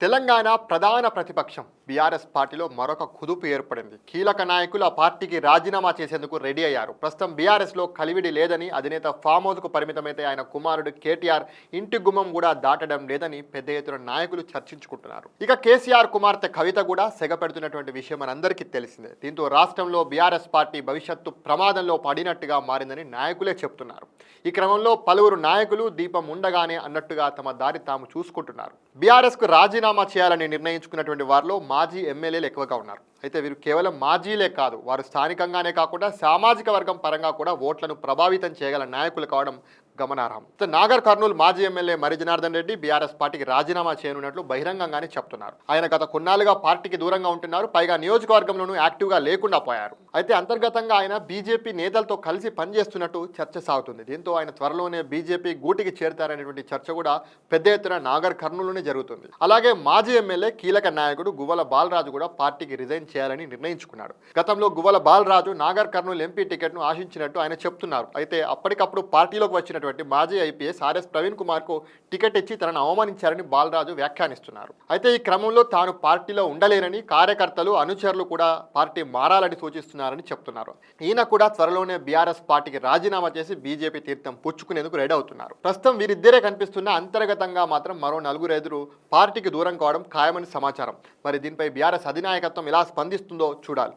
తెలంగాణ ప్రధాన ప్రతిపక్షం బీఆర్ఎస్ పార్టీలో మరొక కుదుపు ఏర్పడింది. కీలక నాయకులు ఆ పార్టీకి రాజీనామా చేసేందుకు రెడీ అయ్యారు. ప్రస్తుతం బీఆర్ఎస్లో కలివిడి లేదని, అధినేత ఫామ్ హౌస్కు పరిమితమైతే ఆయన కుమారుడు కేటీఆర్ ఇంటి గుమ్మం కూడా దాటడం లేదని పెద్ద ఎత్తున నాయకులు చర్చించుకుంటున్నారు. ఇక కేసీఆర్ కుమార్తె కవిత కూడా సెగపెడుతున్నటువంటి విషయం మనందరికీ తెలిసిందే. దీంతో రాష్ట్రంలో బీఆర్ఎస్ పార్టీ భవిష్యత్తు ప్రమాదంలో పడినట్టుగా మారిందని నాయకులే చెప్తున్నారు. ఈ క్రమంలో పలువురు నాయకులు దీపం ఉండగానే అన్నట్టుగా తమ దారి తాము చూసుకుంటున్నారు. బీఆర్ఎస్కు రాజీనామా చేయాలని నిర్ణయించుకున్నటువంటి వారిలో మాజీ ఎమ్మెల్యేలు ఎక్కువగా ఉన్నారు. అయితే వీరు కేవలం మాజీలే కాదు, వారు స్థానికంగానే కాకుండా సామాజిక వర్గం పరంగా కూడా ఓట్లను ప్రభావితం చేయగల నాయకులు కావడం గమనార్హం. నాగర్ కర్నూలు మాజీ ఎమ్మెల్యే మరి జనార్దన్ రెడ్డి బీఆర్ఎస్ పార్టీకి రాజీనామా చేయనున్నట్లు బహిరంగంగానే చెప్తున్నారు. ఆయన గత కొన్నాళ్లుగా పార్టీకి దూరంగా ఉంటున్నారు. పైగా నియోజకవర్గంలోనూ యాక్టివ్గా లేకుండా పోయారు. అయితే అంతర్గతంగా ఆయన బీజేపీ నేతలతో కలిసి పనిచేస్తున్నట్టు చర్చ సాగుతుంది. దీంతో ఆయన త్వరలోనే బీజేపీ గూటికి చేరుతారనేటువంటి చర్చ కూడా పెద్ద ఎత్తున నాగర్ కర్నూలులోనే జరుగుతుంది. అలాగే మాజీ ఎమ్మెల్యే కీలక నాయకుడు గువ్వల బాలరాజు కూడా పార్టీకి రిజైన్ చేయాలని నిర్ణయించుకున్నాడు. గతంలో గువ్వల బాలరాజు నాగర్ కర్నూలు ఎంపీ టికెట్ను ఆశించినట్టు ఆయన చెప్తున్నారు. అయితే అప్పటికప్పుడు పార్టీలోకి వచ్చినటువంటి మాజీ ఐపీఎస్ ఆర్ఎస్ ప్రవీణ్ కుమార్ కు టికెట్ ఇచ్చి తనను అవమానించారని బాలరాజు వ్యాఖ్యానిస్తున్నారు. అయితే ఈ క్రమంలో తాను పార్టీలో ఉండలేనని, కార్యకర్తలు అనుచరులు కూడా పార్టీ మారాలని సూచిస్తున్నారని చెప్తున్నారు. ఈయన కూడా త్వరలోనే బీఆర్ఎస్ పార్టీకి రాజీనామా చేసి బీజేపీ తీర్థం పుచ్చుకునేందుకు రెడీ అవుతున్నారు. ప్రస్తుతం వీరిద్దరే కనిపిస్తున్న అంతర్గతంగా మాత్రం మరో నలుగురు ఎదురు పార్టీకి దూరం కావడం ఖాయమని సమాచారం. మరి దీనిపై బీఆర్ఎస్ అధినాయకత్వం ఎలా స్పందిస్తుందో చూడాలి.